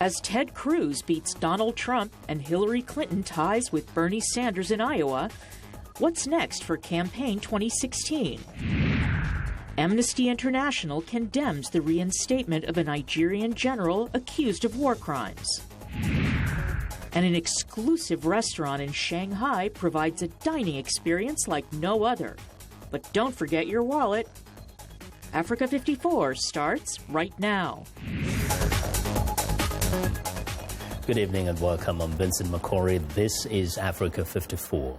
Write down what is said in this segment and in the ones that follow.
As Ted Cruz beats Donald Trump and Hillary Clinton ties with Bernie Sanders in Iowa, what's next for campaign 2016? Amnesty International condemns the reinstatement of a Nigerian general accused of war crimes. And an exclusive restaurant in Shanghai provides a dining experience like no other. But don't forget your wallet. Africa 54 starts right now. Good evening and welcome. I'm Vincent Makori. This is Africa 54.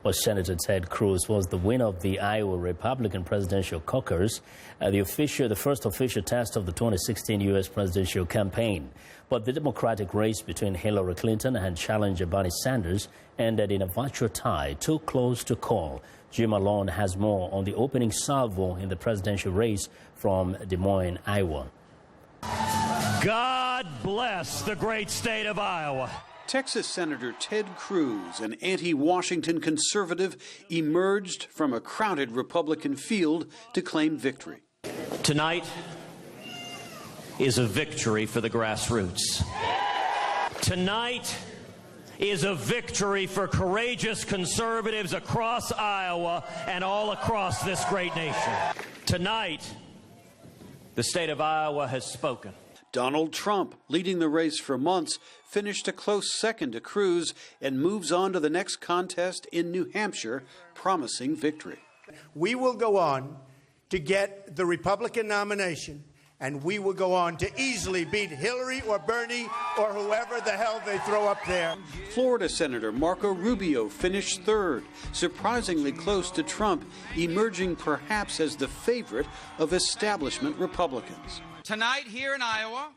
Well, Senator Ted Cruz was the winner of the Iowa Republican presidential caucus, the first official test of the 2016 U.S. presidential campaign. But the Democratic race between Hillary Clinton and challenger Bernie Sanders ended in a virtual tie, too close to call. Jim Malone has more on the opening salvo in the presidential race from Des Moines, Iowa. God bless the great state of Iowa. Texas Senator Ted Cruz, an anti-Washington conservative, emerged from a crowded Republican field to claim victory. Tonight is a victory for the grassroots. Tonight is a victory for courageous conservatives across Iowa and all across this great nation. Tonight, the state of Iowa has spoken. Donald Trump, leading the race for months, finished a close second to Cruz and moves on to the next contest in New Hampshire, promising victory. We will go on to get the Republican nomination, and we will go on to easily beat Hillary or Bernie or whoever the hell they throw up there. Florida Senator Marco Rubio finished third, surprisingly close to Trump, emerging perhaps as the favorite of establishment Republicans. Tonight here in Iowa,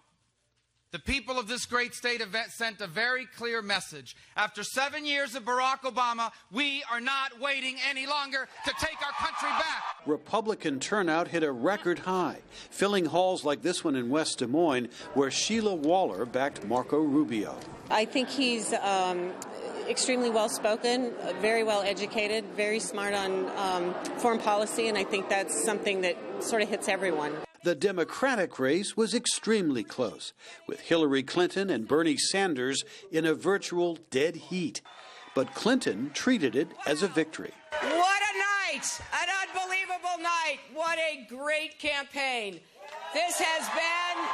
the people of this great state have sent a very clear message. After 7 years of Barack Obama, we are not waiting any longer to take our country back. Republican turnout hit a record high, filling halls like this one in West Des Moines, where Sheila Waller backed Marco Rubio. I think he's extremely well-spoken, very well-educated, very smart on foreign policy, and I think that's something that sort of hits everyone. The Democratic race was extremely close, with Hillary Clinton and Bernie Sanders in a virtual dead heat. But Clinton treated it as a victory. What a night! An unbelievable night! What a great campaign! This has been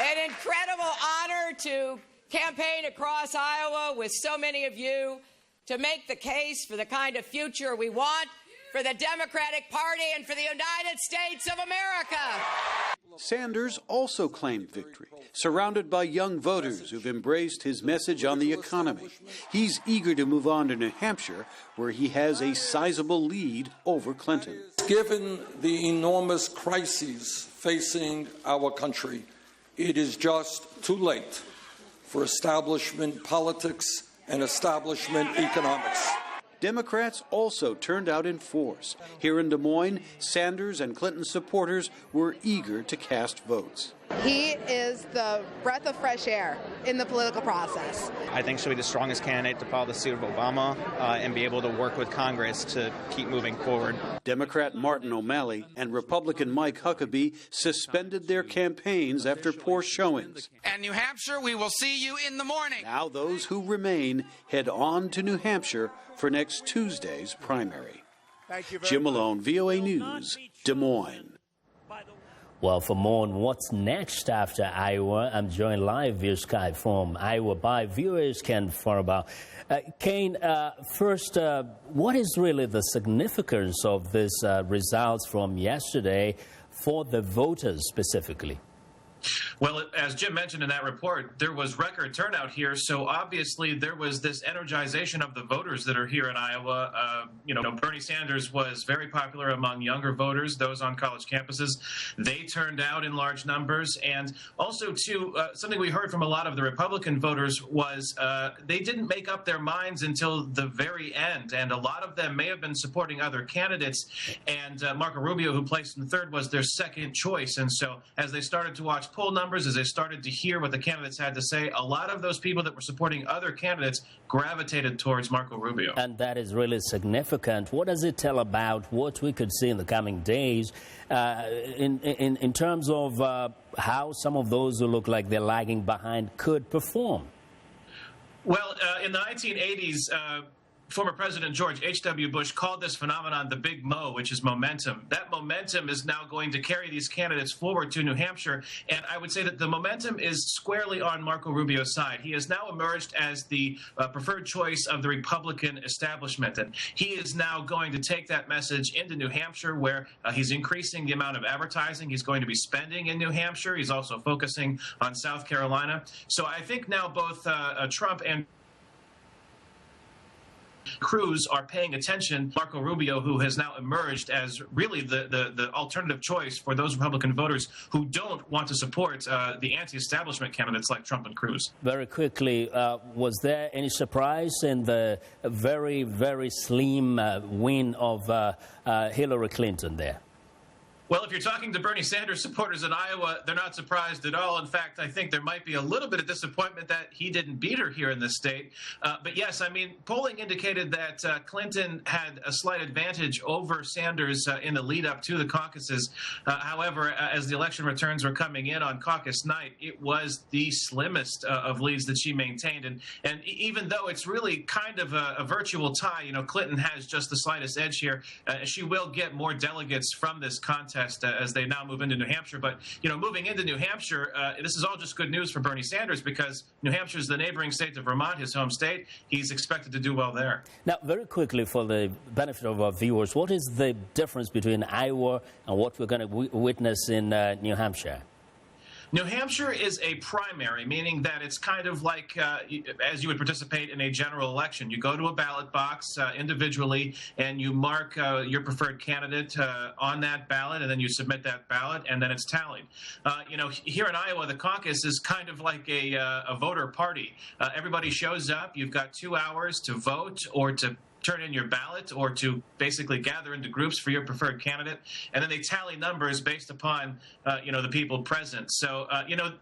an incredible honor to campaign across Iowa with so many of you to make the case for the kind of future we want for the Democratic Party and for the United States of America. Sanders also claimed victory, surrounded by young voters who've embraced his message on the economy. He's eager to move on to New Hampshire, where he has a sizable lead over Clinton. Given the enormous crises facing our country, it is just too late for establishment politics and establishment economics. Democrats also turned out in force. Here in Des Moines, Sanders and Clinton supporters were eager to cast votes. He is the breath of fresh air in the political process. I think she'll be the strongest candidate to follow the suit of Obama and be able to work with Congress to keep moving forward. Democrat Martin O'Malley and Republican Mike Huckabee suspended their campaigns after poor showings. And New Hampshire, we will see you in the morning. Now those who remain head on to New Hampshire for next Tuesday's primary. Jim Malone, VOA News, Des Moines. Well, for more on what's next after Iowa, I'm joined live via Skype from Iowa by viewers Ken Faraba. Kane, first, what is really the significance of these results from yesterday for the voters specifically? Well, as Jim mentioned in that report, there was record turnout here. So obviously there was this energization of the voters that are here in Iowa. Bernie Sanders was very popular among younger voters, those on college campuses. They turned out in large numbers. And also, too, something we heard from a lot of the Republican voters was they didn't make up their minds until the very end. And a lot of them may have been supporting other candidates. And Marco Rubio, who placed in third, was their second choice. And so as they started to watch poll numbers, as they started to hear what the candidates had to say, a lot of those people that were supporting other candidates gravitated towards Marco Rubio. And that is really significant. What does it tell about what we could see in the coming days in terms of how some of those who look like they're lagging behind could perform? Well, in the 1980s, former President George H.W. Bush called this phenomenon the Big Mo, which is momentum. That momentum is now going to carry these candidates forward to New Hampshire, and I would say that the momentum is squarely on Marco Rubio's side. He has now emerged as the preferred choice of the Republican establishment, and he is now going to take that message into New Hampshire, where he's increasing the amount of advertising he's going to be spending in New Hampshire. He's also focusing on South Carolina. So I think now both Trump and Cruz are paying attention. Marco Rubio, who has now emerged as really the alternative choice for those Republican voters who don't want to support the anti-establishment candidates like Trump and Cruz. Very quickly, was there any surprise in the very, very slim win of Hillary Clinton there? Well, if you're talking to Bernie Sanders supporters in Iowa, they're not surprised at all. In fact, I think there might be a little bit of disappointment that he didn't beat her here in this state. But yes, I mean, polling indicated that Clinton had a slight advantage over Sanders in the lead up to the caucuses. However, as the election returns were coming in on caucus night, it was the slimmest of leads that she maintained. And even though it's really kind of a virtual tie, you know, Clinton has just the slightest edge here. She will get more delegates from this contest as they now move into New Hampshire. But, you know, moving into New Hampshire, this is all just good news for Bernie Sanders because New Hampshire is the neighboring state to Vermont, his home state. He's expected to do well there. Now, very quickly, for the benefit of our viewers, what is the difference between Iowa and what we're going to witness in New Hampshire? New Hampshire is a primary, meaning that it's kind of like as you would participate in a general election. You go to a ballot box individually and you mark your preferred candidate on that ballot, and then you submit that ballot, and then it's tallied. You know, here in Iowa, the caucus is kind of like a voter party. Everybody shows up. You've got 2 hours to vote or to turn in your ballot or to basically gather into groups for your preferred candidate, and then they tally numbers based upon, you know, the people present. So, you know,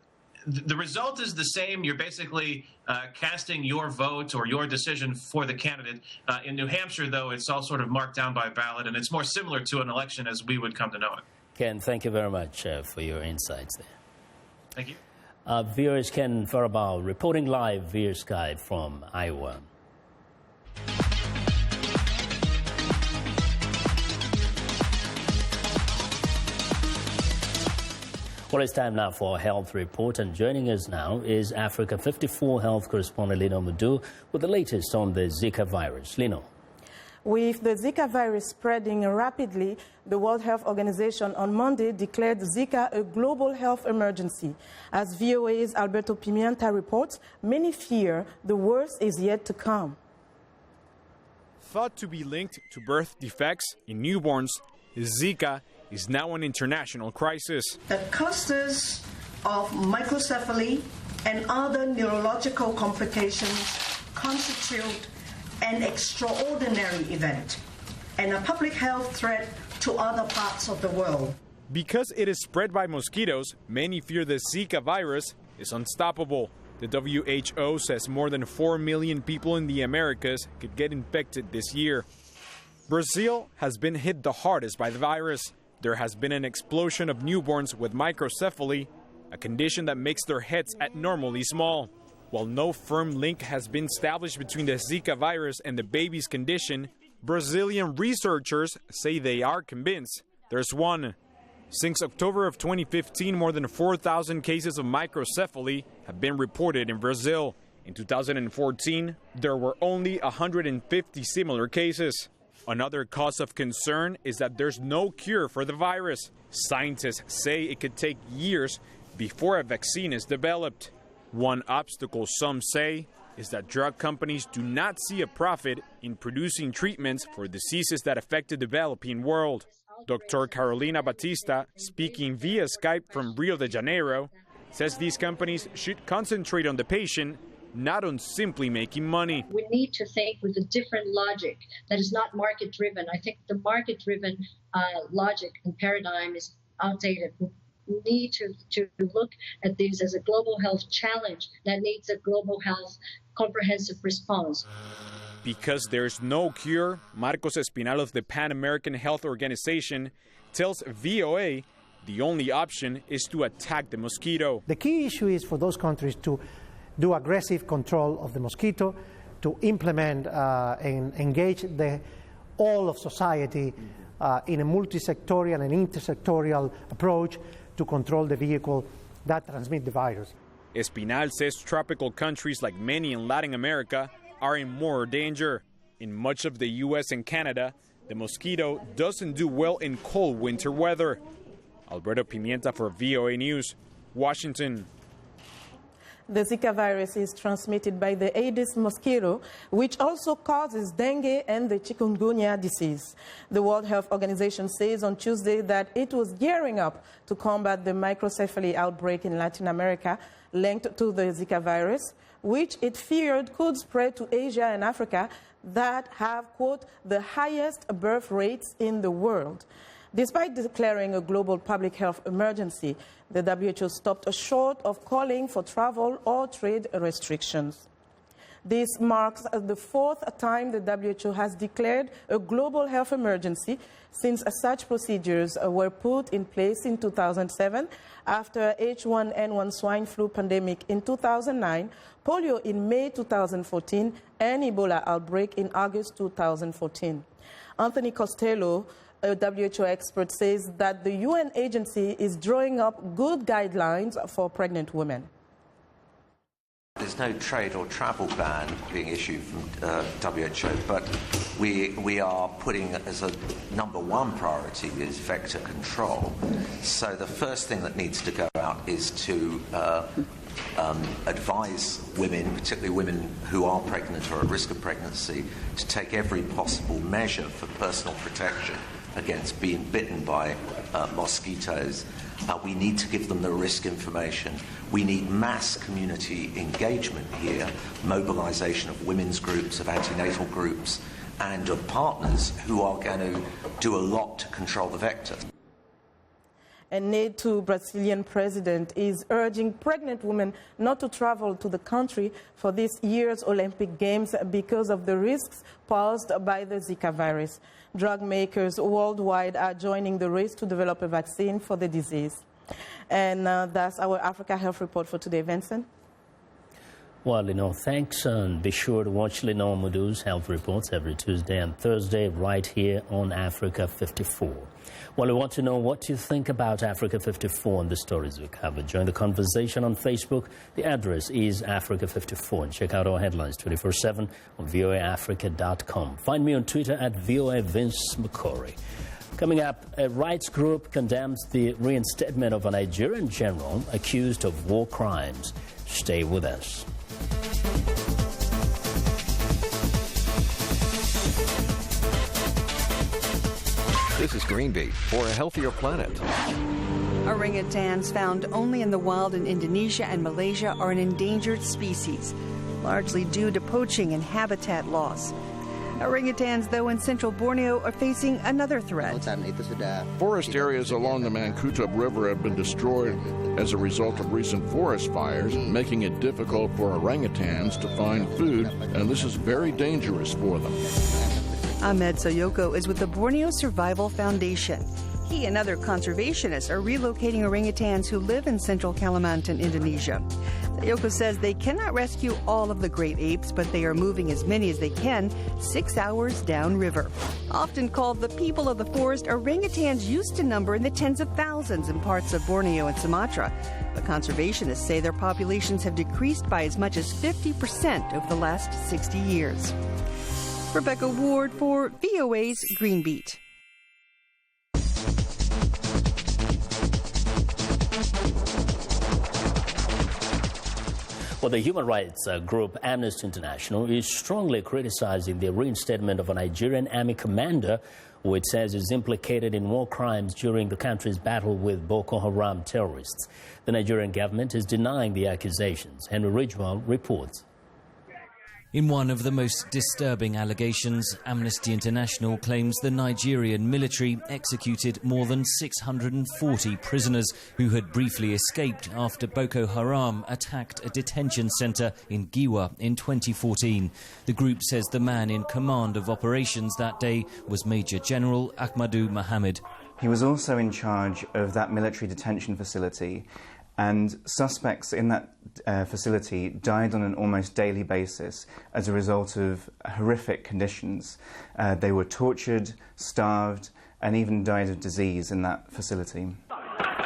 the result is the same. You're basically casting your vote or your decision for the candidate. In New Hampshire, though, it's all sort of marked down by ballot, and it's more similar to an election as we would come to know it. Ken, thank you very much for your insights there. Thank you. Viewers, Ken Farabal reporting live via Skype from Iowa. Well, it's time now for a health report, and joining us now is Africa 54 health correspondent Lino Mudu with the latest on the Zika virus. Lino. With the Zika virus spreading rapidly, the World Health Organization on Monday declared Zika a global health emergency. As VOA's Alberto Pimienta reports, many fear the worst is yet to come. Thought to be linked to birth defects in newborns, Zika is now an international crisis. The clusters of microcephaly and other neurological complications constitute an extraordinary event and a public health threat to other parts of the world. Because it is spread by mosquitoes, many fear the Zika virus is unstoppable. The WHO says more than 4 million people in the Americas could get infected this year. Brazil has been hit the hardest by the virus. There has been an explosion of newborns with microcephaly, a condition that makes their heads abnormally small. While no firm link has been established between the Zika virus and the baby's condition, Brazilian researchers say they are convinced there's one. Since October of 2015, more than 4,000 cases of microcephaly have been reported in Brazil. In 2014, there were only 150 similar cases. Another cause of concern is that there's no cure for the virus. Scientists say it could take years before a vaccine is developed. One obstacle, some say, is that drug companies do not see a profit in producing treatments for diseases that affect the developing world. Dr. Carolina Batista, speaking via Skype from Rio de Janeiro, says these companies should concentrate on the patient, not on simply making money. We need to think with a different logic that is not market-driven. I think the market-driven logic and paradigm is outdated. need to look at this as a global health challenge that needs a global health comprehensive response. Because there's no cure, Marcos Espinal of the Pan American Health Organization tells VOA the only option is to attack the mosquito. The key issue is for those countries to do aggressive control of the mosquito, to implement and engage all of society in a multi-sectorial and intersectorial approach to control the vehicle that transmits the virus. Espinal says tropical countries like many in Latin America are in more danger. In much of the U.S. and Canada, the mosquito doesn't do well in cold winter weather. Alberto Pimienta for VOA News, Washington. The Zika virus is transmitted by the Aedes mosquito, which also causes dengue and the chikungunya disease. The World Health Organization says on Tuesday that it was gearing up to combat the microcephaly outbreak in Latin America linked to the Zika virus, which it feared could spread to Asia and Africa that have, quote, the highest birth rates in the world. Despite declaring a global public health emergency, the WHO stopped short of calling for travel or trade restrictions. This marks the fourth time the WHO has declared a global health emergency since such procedures were put in place in 2007 after H1N1 swine flu pandemic in 2009, polio in May 2014, and Ebola outbreak in August 2014. Anthony Costello, a WHO expert, says that the UN agency is drawing up good guidelines for pregnant women. There's no trade or travel ban being issued from WHO, but we are putting as a number one priority is vector control. So the first thing that needs to go out is to advise women, particularly women who are pregnant or at risk of pregnancy, to take every possible measure for personal protection against being bitten by mosquitoes. We need to give them the risk information. We need mass community engagement here, mobilization of women's groups, of antenatal groups, and of partners who are going to do a lot to control the vector. A NATO Brazilian president is urging pregnant women not to travel to the country for this year's Olympic Games because of the risks posed by the Zika virus. Drug makers worldwide are joining the race to develop a vaccine for the disease. And that's our Africa Health Report for today. Vincent? Well, thanks, and be sure to watch Lenore Mudu's health reports every Tuesday and Thursday right here on Africa 54. Well, we want to know what you think about Africa 54 and the stories we cover. Join the conversation on Facebook. The address is Africa 54, and check out our headlines 24/7 on voaafrica.com. Find me on Twitter at VOA Vince Makori. Coming up, a rights group condemns the reinstatement of a Nigerian general accused of war crimes. Stay with us. This is Greenbeat for a healthier planet. Orangutans found only in the wild in Indonesia and Malaysia are an endangered species, largely due to poaching and habitat loss. Orangutans, though, in central Borneo are facing another threat. Forest areas along the Mangkutub River have been destroyed as a result of recent forest fires, making it difficult for orangutans to find food, and this is very dangerous for them. Ahmed Soyoko is with the Borneo Survival Foundation. He and other conservationists are relocating orangutans who live in central Kalimantan, Indonesia. Soyoko says they cannot rescue all of the great apes, but they are moving as many as they can 6 hours downriver. Often called the people of the forest, orangutans used to number in the tens of thousands in parts of Borneo and Sumatra. But conservationists say their populations have decreased by as much as 50% over the last 60 years. Rebecca Ward for VOA's Greenbeat. Well, the human rights group Amnesty International is strongly criticizing the reinstatement of a Nigerian army commander who it says is implicated in war crimes during the country's battle with Boko Haram terrorists. The Nigerian government is denying the accusations. Henry Ridgewell reports. In one of the most disturbing allegations, Amnesty International claims the Nigerian military executed more than 640 prisoners who had briefly escaped after Boko Haram attacked a detention centre in Giwa in 2014. The group says the man in command of operations that day was Major General Ahmadu Mohammed. He was also in charge of that military detention facility, and suspects in that facility died on an almost daily basis as a result of horrific conditions. They were tortured, starved, and even died of disease in that facility.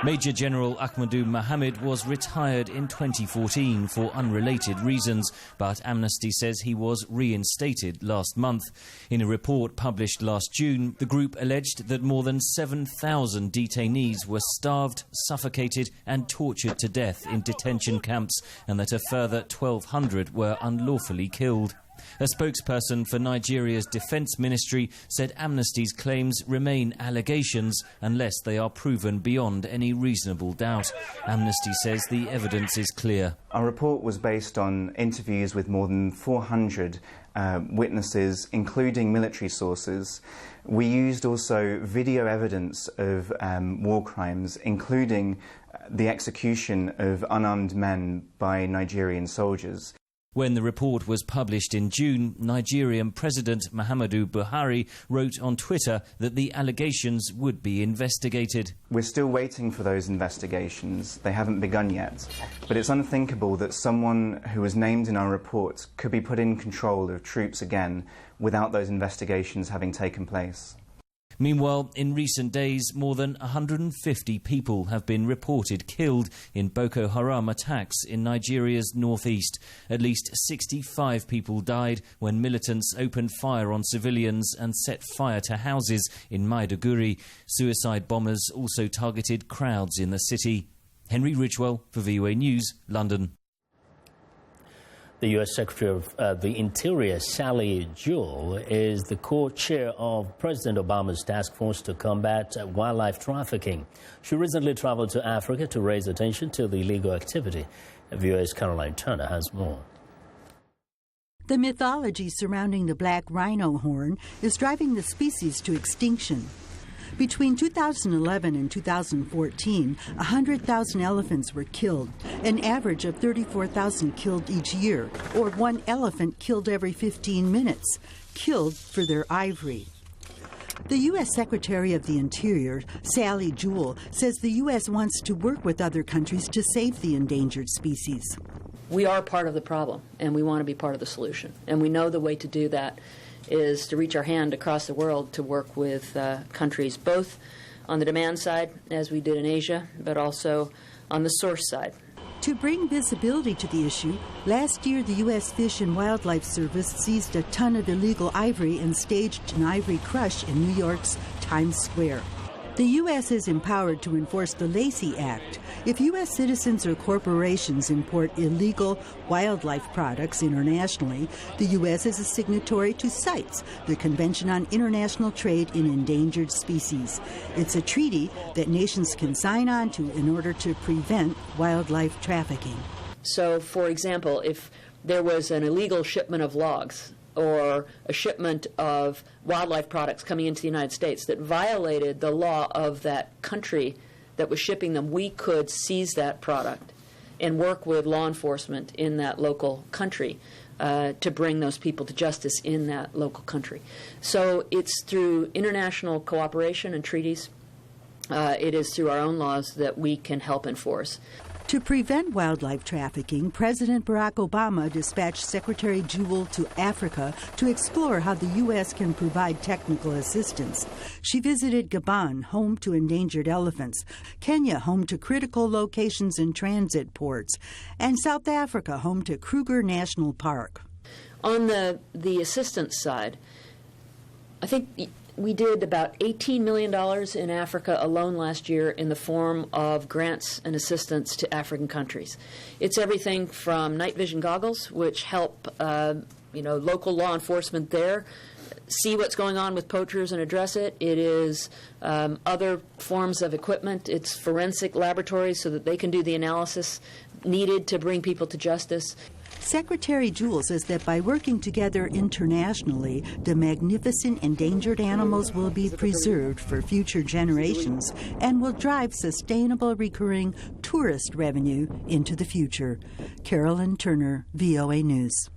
Major General Ahmadu Mohammed was retired in 2014 for unrelated reasons, but Amnesty says he was reinstated last month. In a report published last June, the group alleged that more than 7,000 detainees were starved, suffocated and tortured to death in detention camps, and that a further 1,200 were unlawfully killed. A spokesperson for Nigeria's Defence Ministry said Amnesty's claims remain allegations unless they are proven beyond any reasonable doubt. Amnesty says the evidence is clear. Our report was based on interviews with more than 400 witnesses, including military sources. We used also video evidence of war crimes, including the execution of unarmed men by Nigerian soldiers. When the report was published in June, Nigerian President Muhammadu Buhari wrote on Twitter that the allegations would be investigated. We're still waiting for those investigations. They haven't begun yet. But it's unthinkable that someone who was named in our report could be put in control of troops again without those investigations having taken place. Meanwhile, in recent days, more than 150 people have been reported killed in Boko Haram attacks in Nigeria's northeast. At least 65 people died when militants opened fire on civilians and set fire to houses in Maiduguri. Suicide bombers also targeted crowds in the city. Henry Ridgewell for VOA News, London. The U.S. Secretary of the Interior, Sally Jewell, is the co-chair of President Obama's task force to combat wildlife trafficking. She recently traveled to Africa to raise attention to the illegal activity. VOA's Caroline Turner has more. The mythology surrounding the black rhino horn is driving the species to extinction. Between 2011 and 2014, 100,000 elephants were killed, an average of 34,000 killed each year, or one elephant killed every 15 minutes, killed for their ivory. The U.S. Secretary of the Interior, Sally Jewell, says the U.S. wants to work with other countries to save the endangered species. We are part of the problem, and we want to be part of the solution. And we know the way to do that is to reach our hand across the world to work with countries, both on the demand side, as we did in Asia, but also on the source side. To bring visibility to the issue, last year the U.S. Fish and Wildlife Service seized a ton of illegal ivory and staged an ivory crush in New York's Times Square. The U.S. is empowered to enforce the Lacey Act. If U.S. citizens or corporations import illegal wildlife products internationally, the U.S. is a signatory to CITES, the Convention on International Trade in Endangered Species. It's a treaty that nations can sign on to in order to prevent wildlife trafficking. So, for example, if there was an illegal shipment of logs or a shipment of wildlife products coming into the United States that violated the law of that country that was shipping them, we could seize that product and work with law enforcement in that local country to bring those people to justice in that local country. So it's through international cooperation and treaties, it is through our own laws that we can help enforce. To prevent wildlife trafficking, President Barack Obama dispatched Secretary Jewell to Africa to explore how the U.S. can provide technical assistance. She visited Gabon, home to endangered elephants, Kenya, home to critical locations and transit ports, and South Africa, home to Kruger National Park. On the assistance side, I think we did about $18 million in Africa alone last year in the form of grants and assistance to African countries. It's everything from night vision goggles, which help local law enforcement there see what's going on with poachers and address it. It is other forms of equipment. It's forensic laboratories so that they can do the analysis needed to bring people to justice. Secretary Jewell says that by working together internationally, the magnificent endangered animals will be preserved for future generations and will drive sustainable recurring tourist revenue into the future. Carolyn Turner, VOA News.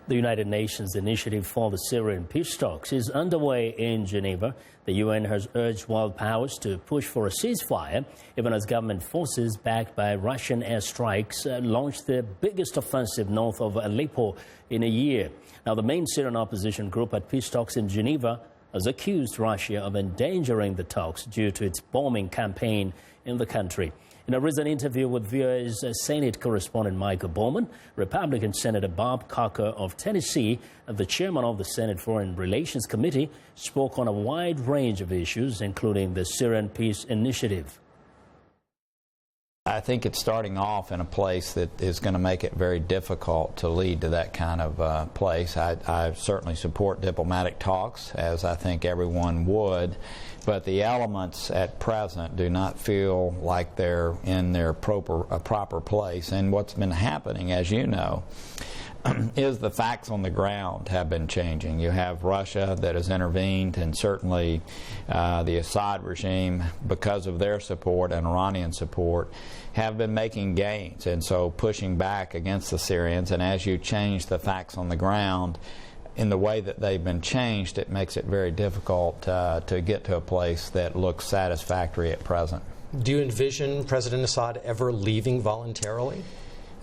The United Nations Initiative for the Syrian Peace Talks is underway in Geneva. The UN has urged world powers to push for a ceasefire, even as government forces backed by Russian airstrikes launched their biggest offensive north of Aleppo in a year. Now, the main Syrian opposition group at peace talks in Geneva has accused Russia of endangering the talks due to its bombing campaign in the country. In a recent interview with VOA's Senate correspondent Michael Bowman, Republican Senator Bob Corker of Tennessee, the chairman of the Senate Foreign Relations Committee, spoke on a wide range of issues, including the Syrian Peace Initiative. I think it's starting off in a place that is going to make it very difficult to lead to that kind of place. I certainly support diplomatic talks, as I think everyone would, but the elements at present do not feel like they're in their proper place. And what's been happening, as you know, is the facts on the ground have been changing. You have Russia that has intervened, and certainly the Assad regime, because of their support and Iranian support, have been making gains, and so pushing back against the Syrians. And as you change the facts on the ground in the way that they've been changed, it makes it very difficult to get to a place that looks satisfactory at present. Do you envision President Assad ever leaving voluntarily?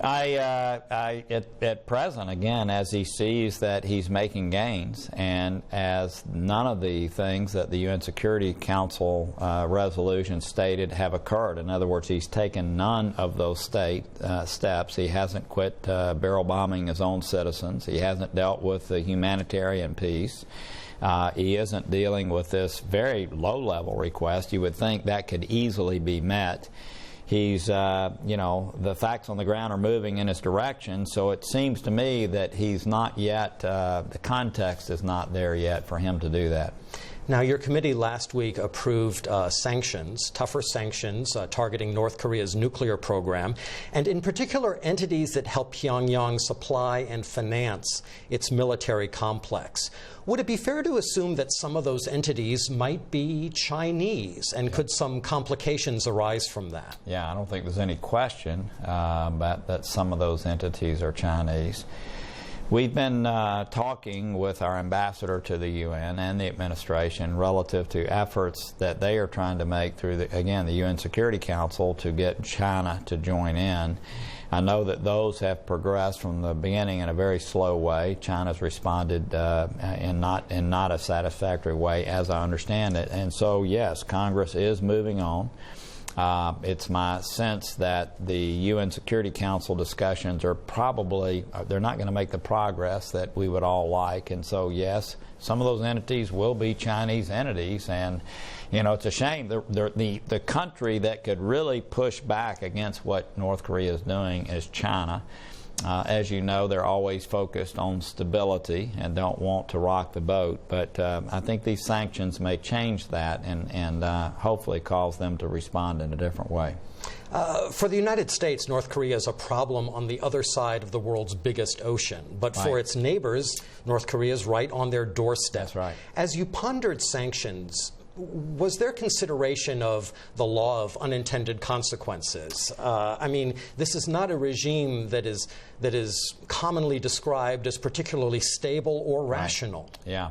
At present, again, as he sees that he's making gains, and as none of the things that the UN Security Council resolution stated have occurred. In other words, he's taken none of those steps. He hasn't quit barrel bombing his own citizens. He hasn't dealt with the humanitarian piece. He isn't dealing with this very low-level request. You would think that could easily be met. He's, the facts on the ground are moving in his direction, so it seems to me that he's not yet, the context is not there yet for him to do that. Now, your committee last week approved sanctions, tougher sanctions targeting North Korea's nuclear program, and in particular entities that help Pyongyang supply and finance its military complex. Would it be fair to assume that some of those entities might be Chinese, and could some complications arise from that? Yeah, I don't think there's any question that some of those entities are Chinese. We've been talking with our ambassador to the UN and the administration relative to efforts that they are trying to make through, the UN Security Council to get China to join in. I know that those have progressed from the beginning in a very slow way. China's responded in not a satisfactory way, as I understand it. And so, yes, Congress is moving on. It's my sense that the UN Security Council discussions are they're not going to make the progress that we would all like. And so, yes, some of those entities will be Chinese entities. And, it's a shame. The country that could really push back against what North Korea is doing is China. As you know, they're always focused on stability and don't want to rock the boat. But I think these sanctions may change that and hopefully cause them to respond in a different way. For the United States, North Korea is a problem on the other side of the world's biggest ocean. But right. For its neighbors, North Korea is right on their doorstep. That's right. As you pondered sanctions, was there consideration of the law of unintended consequences? This is not a regime that is commonly described as particularly stable or rational. Right. Yeah.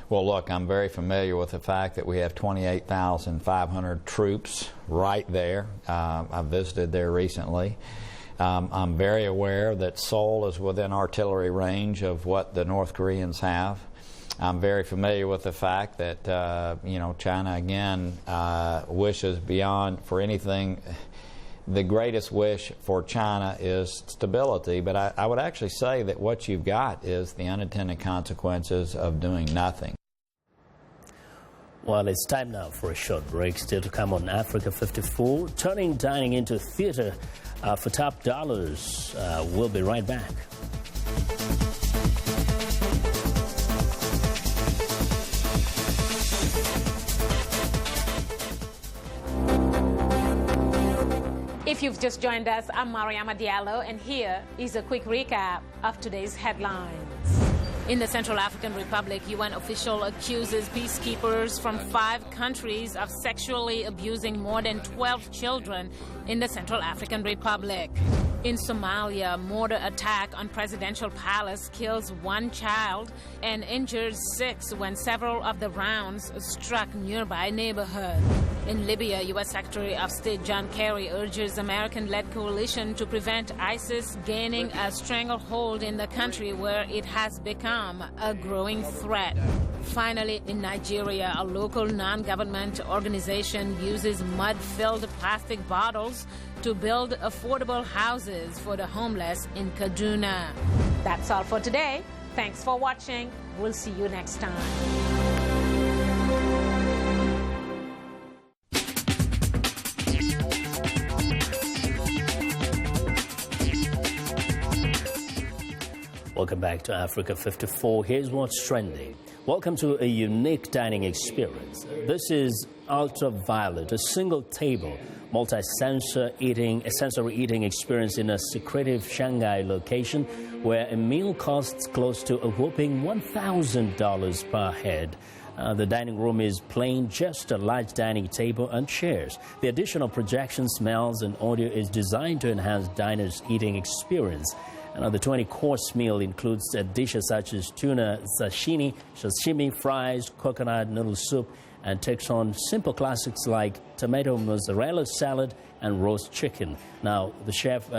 Well, look, I'm very familiar with the fact that we have 28,500 troops right there. I visited there recently. I'm very aware that Seoul is within artillery range of what the North Koreans have. I'm very familiar with the fact that, China, again, wishes beyond for anything. The greatest wish for China is stability, but I would actually say that what you've got is the unintended consequences of doing nothing. Well, it's time now for a short break. Still to come on Africa 54, turning dining into theater for top dollars. We'll be right back. If you've just joined us, I'm Mariama Diallo, and here is a quick recap of today's headlines. In the Central African Republic, UN official accuses peacekeepers from 5 countries of sexually abusing more than 12 children in the Central African Republic. In Somalia, mortar attack on presidential palace kills 1 child and injures 6 when several of the rounds struck nearby neighborhood. In Libya, U.S. Secretary of State John Kerry urges American-led coalition to prevent ISIS gaining a stranglehold in the country where it has become a growing threat. Finally, in Nigeria, a local non-government organization uses mud-filled plastic bottles to build affordable houses for the homeless in Kaduna. That's all for today. Thanks for watching. We'll see you next time. Welcome back to Africa 54. Here's what's trending. Welcome to a unique dining experience. This is Ultraviolet, a single table, multi-sensory eating experience in a secretive Shanghai location where a meal costs close to a whopping $1,000 per head. The dining room is plain, just a large dining table and chairs. The additional projection, smells, and audio is designed to enhance diners' eating experience. The 20-course meal includes dishes such as tuna sashimi, fries, coconut noodle soup, and takes on simple classics like tomato mozzarella salad and roast chicken. Now, the chef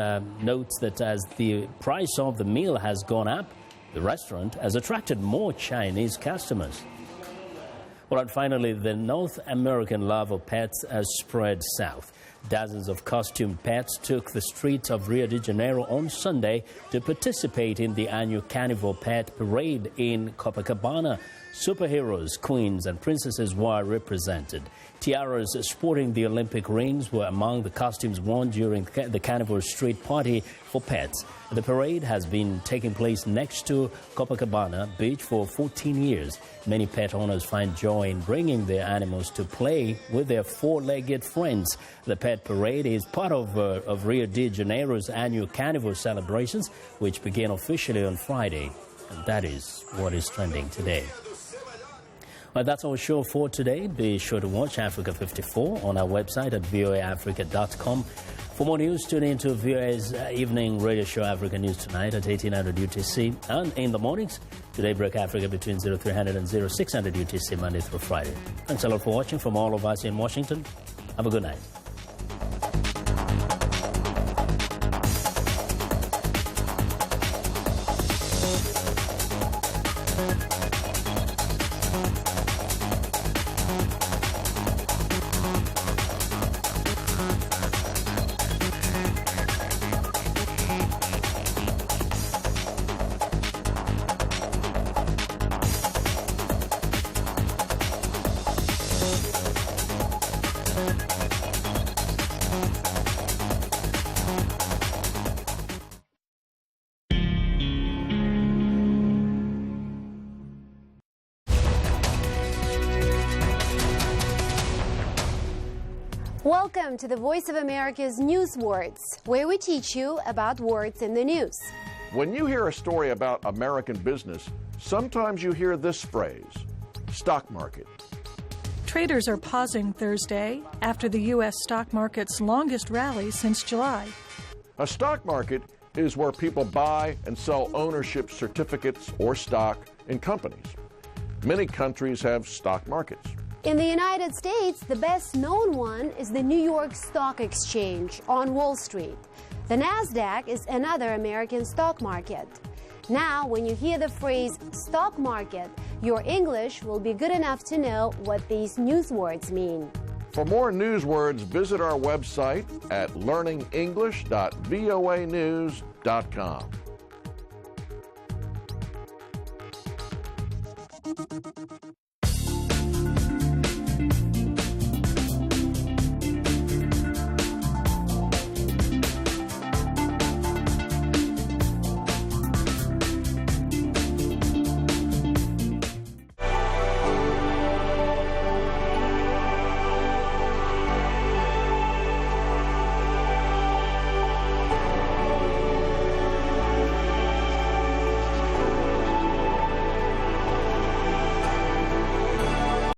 notes that as the price of the meal has gone up, the restaurant has attracted more Chinese customers. Well, and finally, the North American love of pets has spread south. Dozens of costumed pets took the streets of Rio de Janeiro on Sunday to participate in the annual Carnival Pet Parade in Copacabana. Superheroes, queens, and princesses were represented. Tiaras sporting the Olympic rings were among the costumes worn during the Carnival Street Party for pets. The parade has been taking place next to Copacabana Beach for 14 years. Many pet owners find joy in bringing their animals to play with their 4-legged friends. The Pet Parade is part of Rio de Janeiro's annual Carnival celebrations, which began officially on Friday. And that is what is trending today. Well, that's our show for today. Be sure to watch Africa 54 on our website at voaafrica.com. For more news, tune in to VOA's evening radio show, Africa News Tonight, at 1800 UTC. And in the mornings, Today Break Africa between 0300 and 0600 UTC, Monday through Friday. Thanks a lot for watching. From all of us in Washington, have a good night. Welcome to the Voice of America's News Words, where we teach you about words in the news. When you hear a story about American business, sometimes you hear this phrase, stock market. Traders are pausing Thursday after the U.S. stock market's longest rally since July. A stock market is where people buy and sell ownership certificates or stock in companies. Many countries have stock markets. In the United States, the best known one is the New York Stock Exchange on Wall Street. The NASDAQ is another American stock market. Now, when you hear the phrase stock market, your English will be good enough to know what these news words mean. For more news words, visit our website at learningenglish.voanews.com.